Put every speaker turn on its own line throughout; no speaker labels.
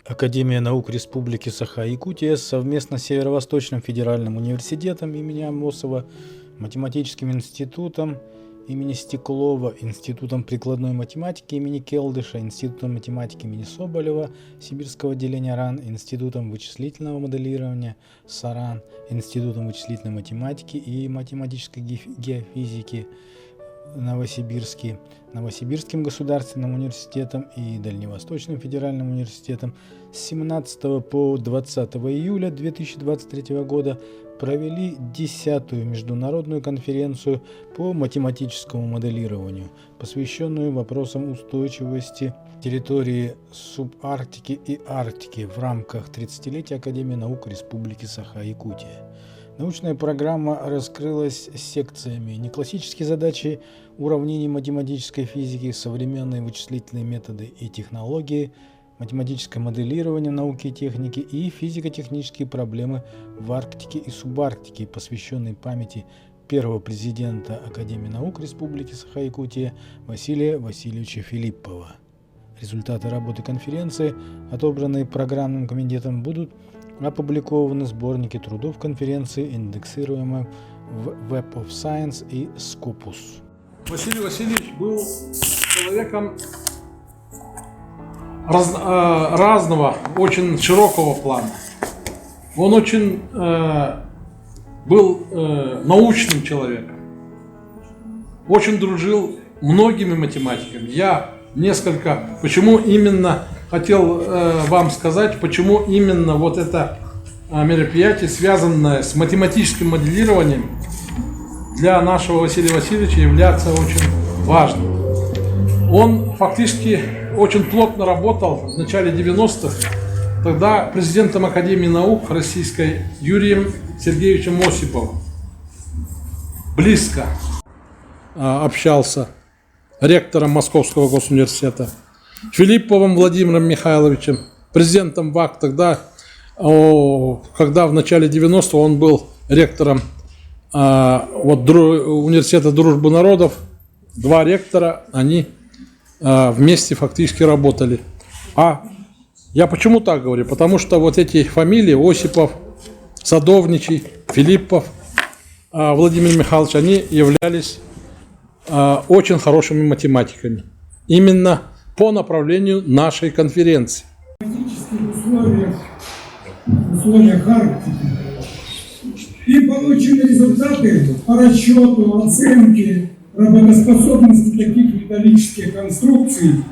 Академия наук Республики Саха-Якутия совместно с Северо-Восточным федеральным университетом имени Амосова, Математическим институтом имени Стеклова, Институтом прикладной математики имени Келдыша, Институтом математики имени Соболева, Сибирского отделения РАН, Институтом вычислительного моделирования САРАН, Институтом вычислительной математики и математической геофизики Новосибирским государственным университетом и Дальневосточным федеральным университетом с 17 по 20 июля 2023 года провели 10-ю международную конференцию по математическому моделированию, посвященную вопросам устойчивости территории субарктики и Арктики в рамках 30-летия Академии наук Республики Саха-Якутия. Научная программа раскрылась секциями «Неклассические задачи уравнений математической физики, современные вычислительные методы и технологии», «Математическое моделирование науки и техники» и «Физико-технические проблемы в Арктике и субарктике», посвященной памяти первого президента Академии наук Республики Саха-Якутия Василия Васильевича Филиппова. Результаты работы конференции, отобранные программным комитетом, будут опубликованы в сборнике трудов конференции, индексируемом в Web of Science и Scopus.
Василий Васильевич был человеком разного, очень широкого плана. Он очень был научным человеком, очень дружил многими математиками. Почему именно хотел вам сказать, почему именно вот это мероприятие, связанное с математическим моделированием, для нашего Василия Васильевича является очень важным. Он фактически очень плотно работал в начале 90-х, тогда президентом Академии наук Российской Юрием Сергеевичем Осиповым. Близко общался ректором Московского госуниверситета, Филипповым Владимиром Михайловичем, президентом ВАК, тогда, когда в начале 90-х он был ректором университета дружбы народов. Два ректора, они вместе фактически работали. А я почему так говорю? Потому что вот эти фамилии Осипов, Садовничий, Филиппов, Владимир Михайлович, они являлись очень хорошими математиками. Именно по направлению нашей конференции.
В условиях Арктики. И получены результаты по расчету, оценке работоспособности таких металлических конструкций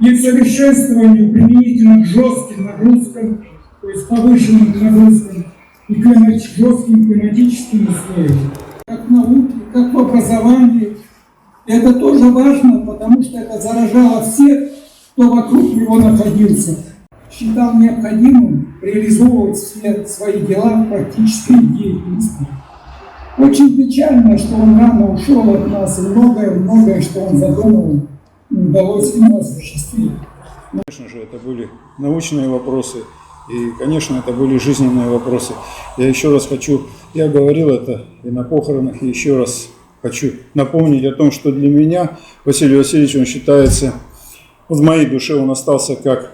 и к совершенствованию применительно к жестким нагрузкам, то есть повышенным нагрузкам и жестким климатическим условиям. Как в науке, как в образовании. Это тоже важно, потому что это заражало всех, кто вокруг него находился. Считал необходимым реализовывать все свои дела в практической деятельности. Очень печально, что он рано ушел от нас, и многое, что он задумал, не удалось ему осуществить.
Конечно же, это были научные вопросы, и, конечно, это были жизненные вопросы. Я говорил это и на похоронах, и еще раз хочу напомнить о том, что для меня Василий Васильевич, он считается, в моей душе он остался как,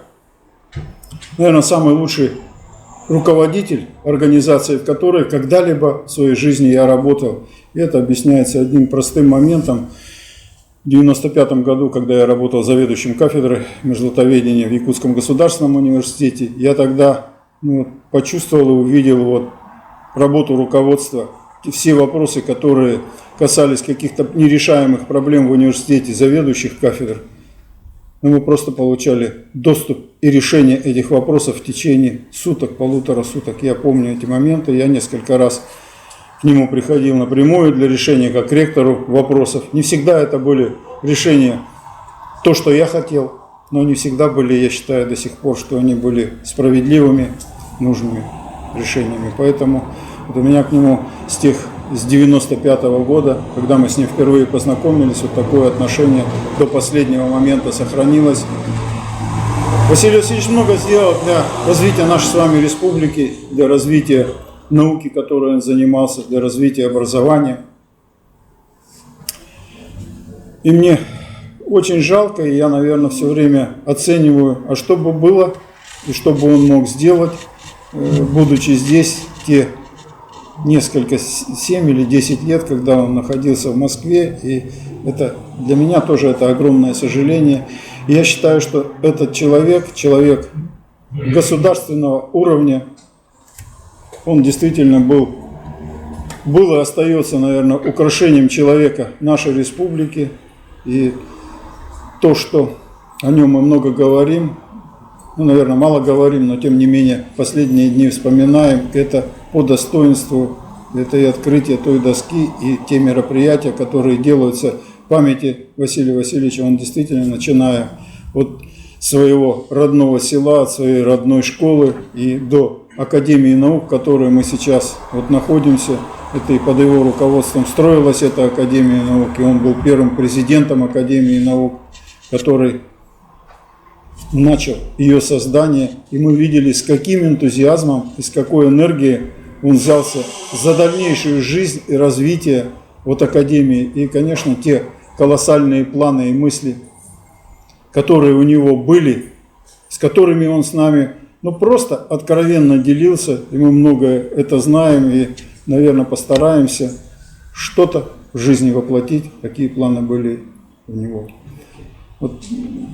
наверное, самый лучший руководитель организации, в которой когда-либо в своей жизни я работал. И это объясняется одним простым моментом. В 1995 году, когда я работал заведующим кафедрой межлотоведения в Якутском государственном университете, я тогда почувствовал и увидел работу руководства, все вопросы, которые касались каких-то нерешаемых проблем в университете, заведующих кафедр. Мы просто получали доступ и решение этих вопросов в течение суток, полутора суток. Я помню эти моменты, я несколько раз к нему приходил напрямую для решения, как к ректору, вопросов. Не всегда это были решения, то, что я хотел, но не всегда были, я считаю до сих пор, что они были справедливыми, нужными решениями. Поэтому у меня к нему с 95-го года, когда мы с ним впервые познакомились, такое отношение до последнего момента сохранилось. Василий Васильевич много сделал для развития нашей с вами республики, для развития науки, которой он занимался, для развития образования. И мне очень жалко, и я, наверное, все время оцениваю, а что бы было, и что бы он мог сделать, будучи здесь те несколько, 7 или 10 лет, когда он находился в Москве. И это для меня тоже это огромное сожаление. И я считаю, что этот человек государственного уровня, он действительно был и остается, наверное, украшением человека нашей республики. И то, что о нем мы много говорим, наверное, мало говорим, но тем не менее последние дни вспоминаем, это по достоинству, это и открытие той доски, и те мероприятия, которые делаются в памяти Василия Васильевича. Он действительно, начиная от своего родного села, от своей родной школы и до Академии наук, в которой мы сейчас находимся, это и под его руководством строилась эта Академия наук, и он был первым президентом Академии наук, который начал ее создание, и мы видели, с каким энтузиазмом и с какой энергией он взялся за дальнейшую жизнь и развитие Академии. И, конечно, те колоссальные планы и мысли, которые у него были, с которыми он с нами просто откровенно делился, и мы многое это знаем, и, наверное, постараемся что-то в жизни воплотить, какие планы были у него.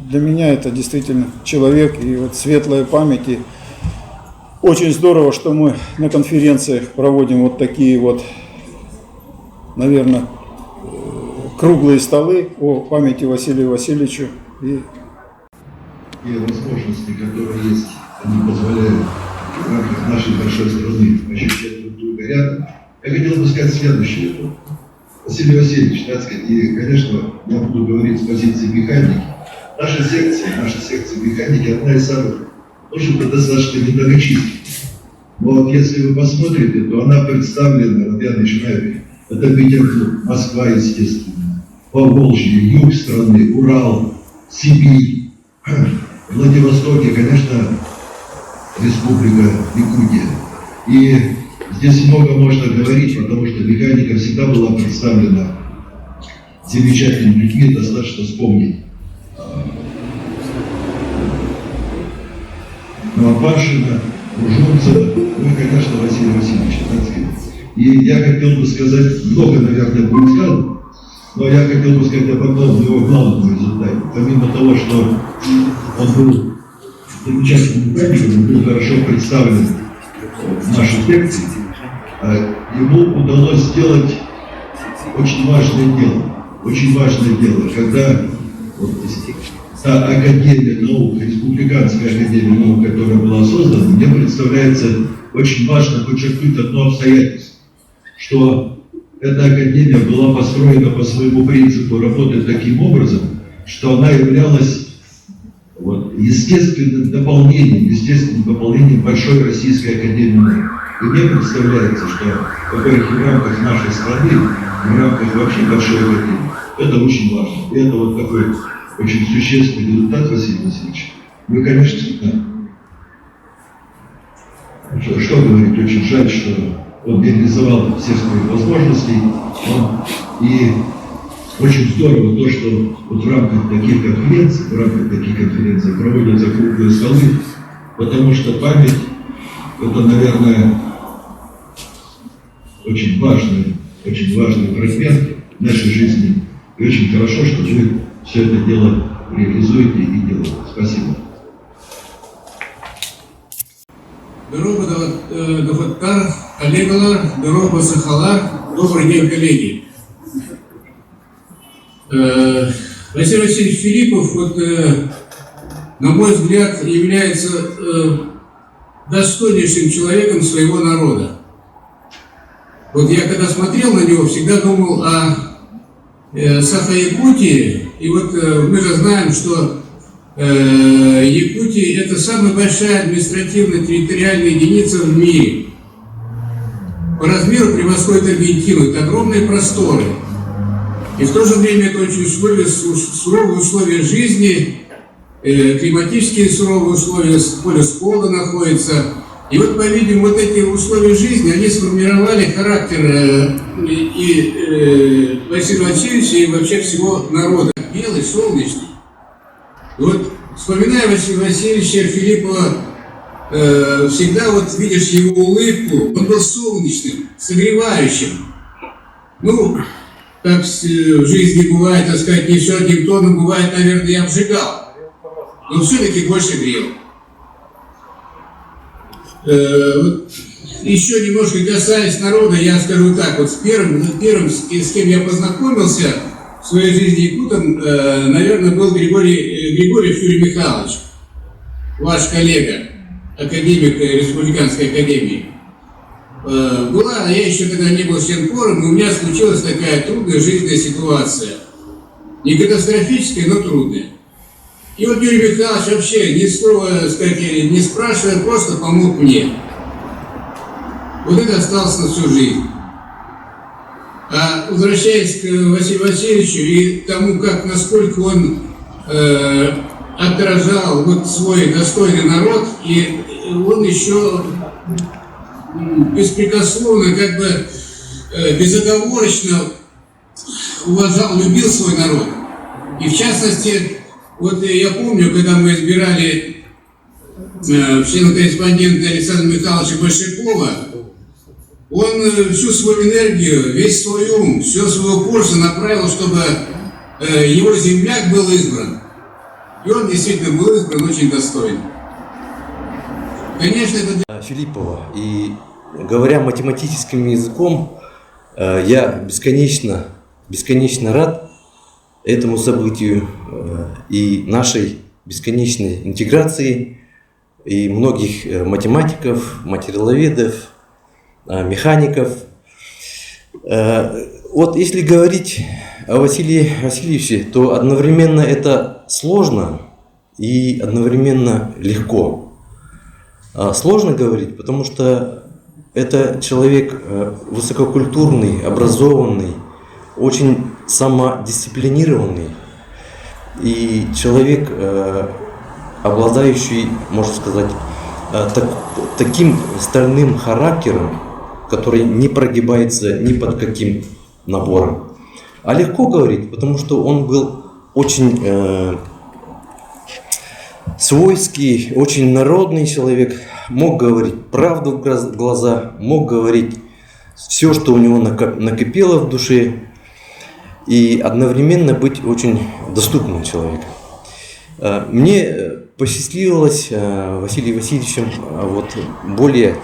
Для меня это действительно человек, и светлая память. И очень здорово, что мы на конференциях проводим такие наверное, круглые столы о памяти Василию Васильевичу. И
возможности, которые есть, они позволяют в рамках нашей большой страны ощущать друг друга рядом. Я хотел бы сказать следующее. Василий Васильевич, так сказать, и, конечно, я буду говорить с позиции механики. Наша секция механики одна из самых, достаточно немногочисленных. Но если вы посмотрите, то она представлена, я начинаю, это Петербург, Москва, естественно, Поволжье, юг страны, Урал, Сибирь, в Владивостоке, конечно, Республика Якутия. И здесь много можно говорить, потому что механика всегда была представлена замечательными людьми, достаточно вспомнить Новопашина, Ужонцева, конечно, Василия Васильевича, так сказать. И я хотел бы сказать, много, наверное, будет сказано, но я хотел бы сказать об одном его главном результате. Помимо того, что он был замечательным механиком, он был хорошо представлен в нашей секции, ему удалось сделать очень важное дело, когда та Академия наук, Республиканская Академия наук, которая была создана, мне представляется очень важно подчеркнуть одно обстоятельство, что эта Академия была построена по своему принципу работать таким образом, что она являлась естественным дополнением Большой Российской Академии наук. И мне представляется, что, во-первых, в рамках нашей страны, в рамках вообще Большой Академии, это очень важно. И это такой очень существенный результат, Василий Васильевич. Мы, конечно, что говорить, очень жаль, что он реализовал все свои возможности. И очень здорово то, что в рамках таких конференций проводятся круглые столы, потому что память – это, наверное, очень важный фрагмент нашей жизни. И очень хорошо, что вы все это дело реализуете и делаете. Спасибо.
Добрый день, коллеги. Василий Васильевич Филиппов, на мой взгляд, является достойнейшим человеком своего народа. Я когда смотрел на него, всегда думал о Саха-Якутии. И мы же знаем, что Якутия – это самая большая административно-территориальная единица в мире. По размеру превосходит Аргентину. Это огромные просторы. И в то же время это очень суровые условия жизни, климатические суровые условия, поле спола находится. И по-видимому, эти условия жизни, они сформировали характер и Василия Васильевича, и вообще всего народа. Белый, солнечный. И вспоминая Василия Васильевича Филиппова, всегда вот видишь его улыбку, он был солнечным, согревающим. Ну, как в жизни бывает, так сказать, не все одним тоном, бывает, наверное, я обжигал, но все-таки больше грел. Вот, еще немножко касаясь народа, я скажу так, вот первым, с кем я познакомился в своей жизни якутом, наверное, был Григорьев Юрий Михайлович, ваш коллега, академик Республиканской академии. Я еще тогда не был членкором, и у меня случилась такая трудная жизненная ситуация. Не катастрофическая, но трудная. И вот Юрий Михайлович вообще, не спрашивая, просто помог мне. Вот это осталось на всю жизнь. А возвращаясь к Василию Васильевичу и тому, насколько он отражал вот свой достойный народ, и он еще беспрекословно, безоговорочно уважал, любил свой народ. И в частности, вот я помню, когда мы избирали члена-корреспондента Александра Михайловича Большакова, он всю свою энергию, весь свой ум, все свое упорство направил, чтобы его земляк был избран. И он действительно был избран очень достойно. Конечно, это...
Филиппова. И говоря математическим языком, я бесконечно рад этому событию и нашей бесконечной интеграции и многих математиков, материаловедов, механиков. Вот если говорить о Василии Васильевиче, то одновременно это сложно и одновременно легко. Сложно говорить, потому что это человек высококультурный, образованный, очень самодисциплинированный и человек, обладающий, можно сказать, таким стальным характером, который не прогибается ни под каким набором. А легко говорить, потому что он был очень свойский, очень народный человек, мог говорить правду в глаза, мог говорить все, что у него накопило в душе, и одновременно быть очень доступным человеком. Мне посчастливилось Василием Васильевичем более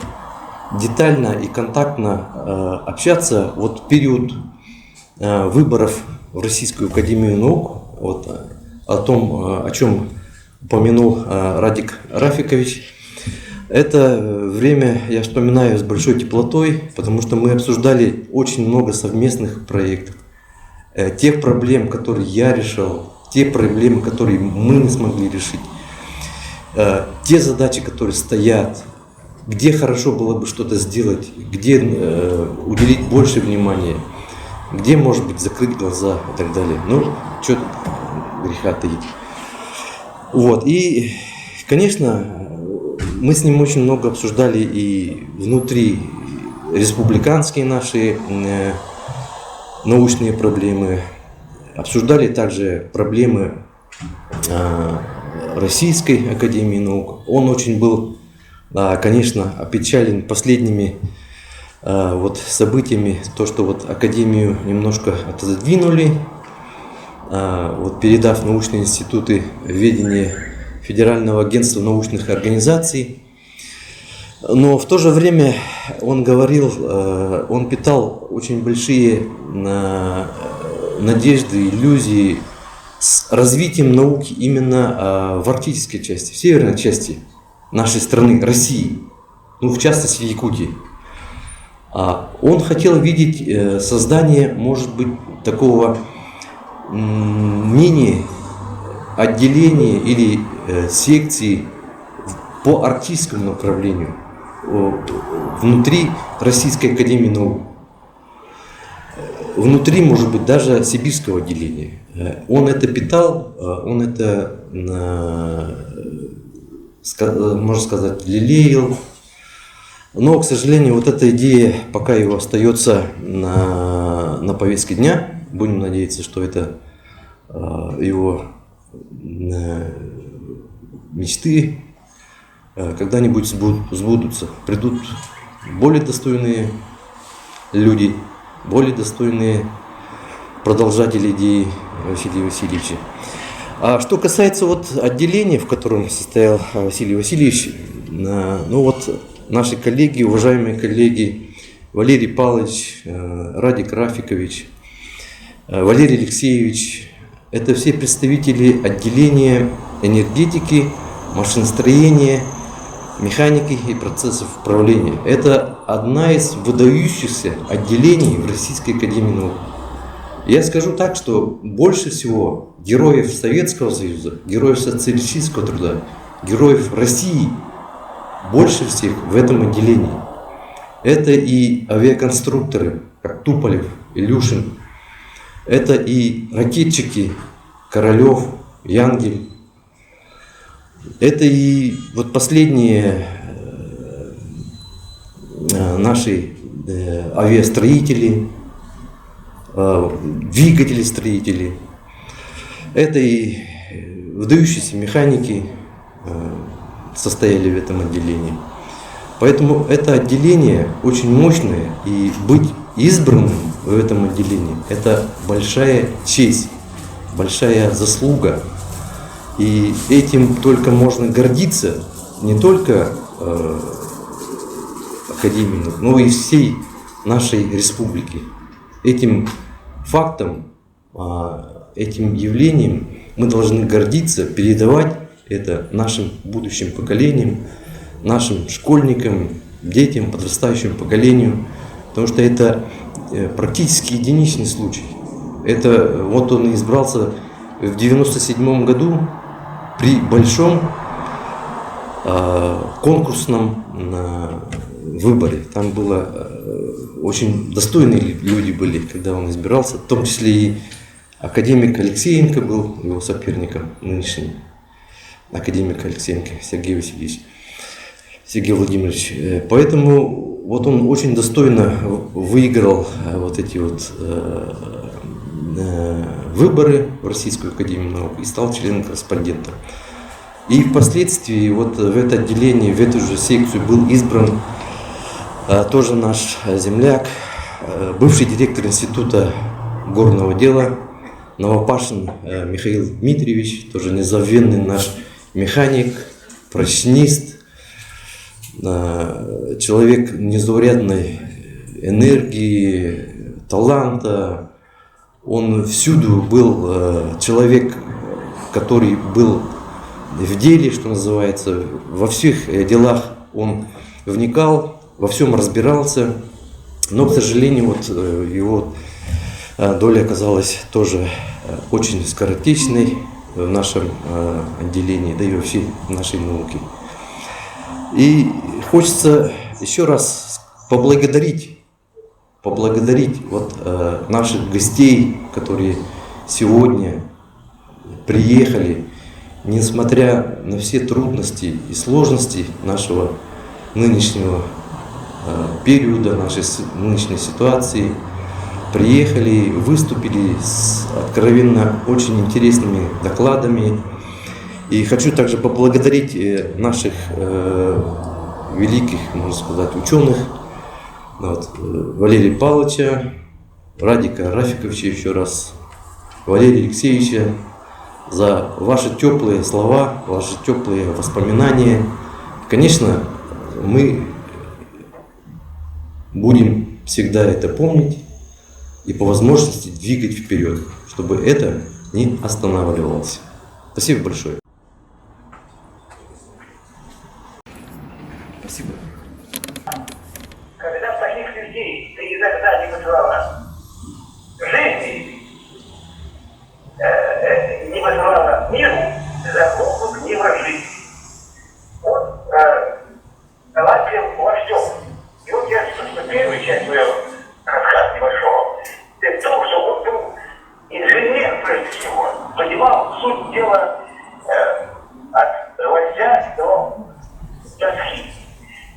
детально и контактно общаться в период выборов в Российскую академию наук, о том, о чем упомянул Радик Рафикович. Это время я вспоминаю с большой теплотой, потому что мы обсуждали очень много совместных проектов, тех проблем, которые я решал, те проблемы, которые мы не смогли решить, те задачи, которые стоят, где хорошо было бы что-то сделать, где уделить больше внимания, где, может быть, закрыть глаза и так далее. Ну, что тут греха таить. И, конечно, мы с ним очень много обсуждали и внутри республиканские наши научные проблемы, обсуждали также проблемы Российской академии наук. Он очень был, конечно, опечален последними событиями, то, что академию немножко отодвинули, передав научные институты в ведение Федерального агентства научных организаций. Но в то же время он говорил, он питал очень большие надежды, иллюзии с развитием науки именно в арктической части, в северной части нашей страны, России, в частности в Якутии. Он хотел видеть создание, может быть, такого мини-отделения или секции по арктическому направлению внутри Российской академии наук. Внутри, может быть, даже сибирского отделения. Он это питал, он это, можно сказать, лелеял. Но, к сожалению, эта идея пока его остается на повестке дня. Будем надеяться, что это его мечты когда-нибудь сбудутся. Придут более достойные люди, более достойные продолжатели идеи Василия Васильевича. А что касается вот отделения, в котором состоял Василий Васильевич, ну вот наши коллеги, уважаемые коллеги, Валерий Павлович, Радик Рафикович, Валерий Алексеевич, это все представители отделения энергетики, машиностроения, механики и процессов управления. Это одна из выдающихся отделений в Российской академии наук. Я скажу так, что больше всего героев Советского Союза, героев социалистического труда, героев России больше всех в этом отделении. Это и авиаконструкторы, как Туполев, Илюшин, это и ракетчики Королев, Янгель, это и вот последние наши авиастроители, двигатели-строители, это и выдающиеся механики состояли в этом отделении. Поэтому это отделение очень мощное, и быть избранным в этом отделении – это большая честь, большая заслуга. И этим только можно гордиться не только Академией, но и всей нашей республики. Этим фактом, этим явлением мы должны гордиться, передавать это нашим будущим поколениям, нашим школьникам, детям, подрастающему поколению, потому что это практически единичный случай. Это вот он избрался в 1997 году при большом конкурсном выборе. Там было очень достойные люди были, когда он избирался, в том числе и академик Алексеенко был его соперником нынешним. Академик Алексеенко Сергей Васильевич, Сергей Владимирович. Поэтому вот он очень достойно выиграл вот эти вот выборы в Российскую академию наук и стал членом-корреспондентом. И впоследствии вот в это отделение, в эту же секцию был избран тоже наш земляк, бывший директор Института горного дела Новопашин Михаил Дмитриевич, тоже незабвенный наш механик, прочнист, человек незаурядной энергии, таланта. Он всюду был человек, который был в деле, что называется, во всех делах он вникал, во всем разбирался, но, к сожалению, вот его доля оказалась тоже очень скоротечной в нашем отделении, да и вообще в нашей науке. И хочется еще раз поблагодарить вот наших гостей, которые сегодня приехали, несмотря на все трудности и сложности нашего нынешнего периода, нашей нынешней ситуации, приехали, выступили с откровенно очень интересными докладами. И хочу также поблагодарить наших великих, можно сказать, ученых, вот, Валерия Павловича, Радика Рафиковича еще раз, Валерия Алексеевича, за ваши теплые слова, ваши теплые воспоминания. Конечно, мы будем всегда это помнить и по возможности двигать вперед, чтобы это не останавливалось. Спасибо большое. Спасибо.
Когда в таких людей ты никогда не вызывала жизни, не вызывала миру, за не вожить. Он талантлив во всем. И вот я первую часть своего рассказа небольшого, ты то, что он был инженер, прежде всего, понимал суть дела от гвоздя до доски.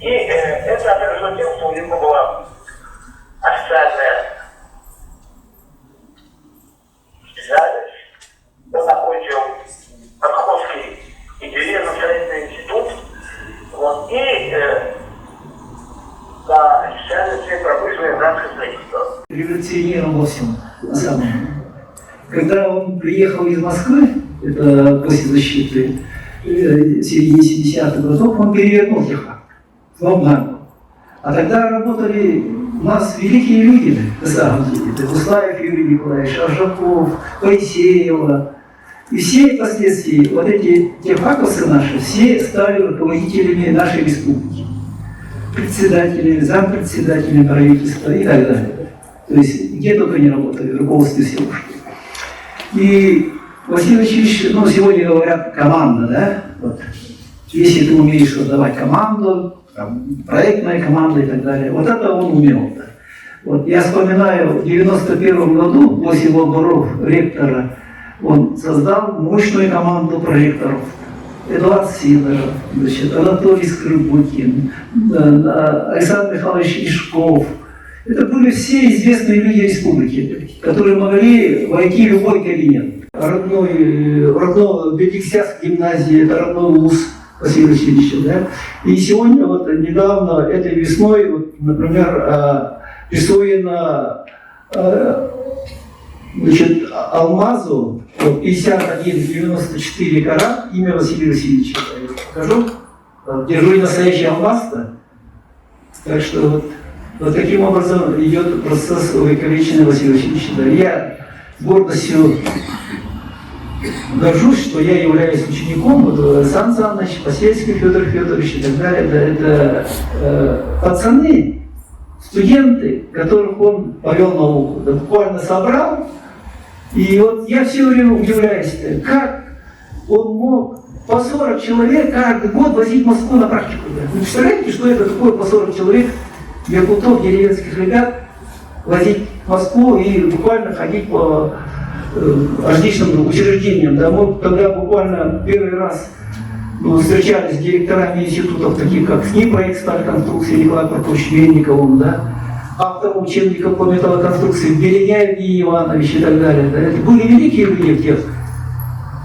И это отражено тем, что у него была официальная специальность. Он окончил Московский инженерно-строительный институт смотреть на официальности промышленное гражданское строительство.
Революционером во всем, на самом деле. Когда он приехал из Москвы, это после защиты в середине 70-х годов, он перевернул техфак во многом. А тогда работали у нас великие люди, на самом деле. Это Буслаев Юрий Николаевич, Аржаков, Моисеева. И все впоследствии, вот эти техфаковцы наши, все стали руководителями нашей республики. Председателями, зампредседателями правительства и так далее. То есть где только не работали, в руководстве всего. И Василий Васильевич, ну, сегодня говорят команда, да? Вот. Если ты умеешь создавать команду, там, проектная команда и так далее, вот это он умел. Да? Вот я вспоминаю, в 91 году, после выборов ректора, он создал мощную команду проректоров. Эдуард Сидоров, значит, Анатолий Скрипутин, Александр Михайлович Ишков. Это были все известные люди республики, которые могли войти в любой кабинет. Родной Бедиксианской гимназии, это родной вуз Василия Васильевича. Да? И сегодня, вот недавно, этой весной, вот, например, присвоено значит, алмазу 51,94 карат, имя Василия Васильевича. Я покажу. Держу и настоящий алмаз-то. Так что вот таким образом идет процесс увековечения Василия Васильевича. Да. Я с гордостью горжусь, что я являюсь учеником Сан Саныч, Посельский Федор Федорович и так далее. Да, это пацаны, студенты, которых он повел науку. Да, буквально собрал. И вот я все время удивляюсь, как он мог по 40 человек каждый год возить в Москву на практику. Да. Вы представляете, что это такое по 40 человек якутов, деревенских ребят возить в Москву и буквально ходить по различным учреждениям. Да, мы тогда буквально первый раз встречались с директорами институтов, таких как СНИПроект стальконструкции Николаем Прокофьевичем Венниковым, да, автором учебников по металлоконструкции Беленяев Евгений Иванович и так далее. Да. Это были великие люди в тех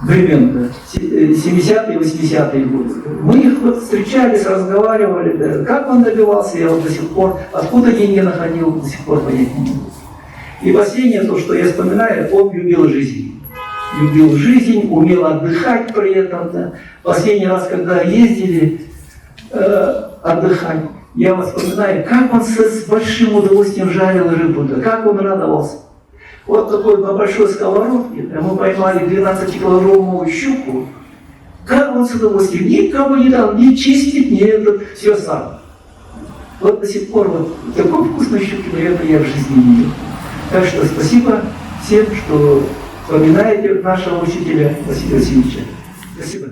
времен, да, 70-е, 80-е годы. Мы их вот встречались, разговаривали, да. Как он добивался, я вот до сих пор, откуда деньги находил, до сих пор понять не могу. И последнее, то, что я вспоминаю, он любил жизнь. Любил жизнь, умел отдыхать при этом. Да. Последний раз, когда ездили отдыхать, я вспоминаю, как он с большим удовольствием жарил рыбу, да, как он радовался. Вот такой на большой сковородке, да, мы поймали 12-килограммовую щуку. Как он с удовольствием, никому не дал, ни чистить, ни это, все сам. Вот до сих пор вот такой вкусной щуки, наверное, я в жизни не видел. Так что спасибо всем, что вспоминаете нашего учителя Василия Васильевича. Спасибо.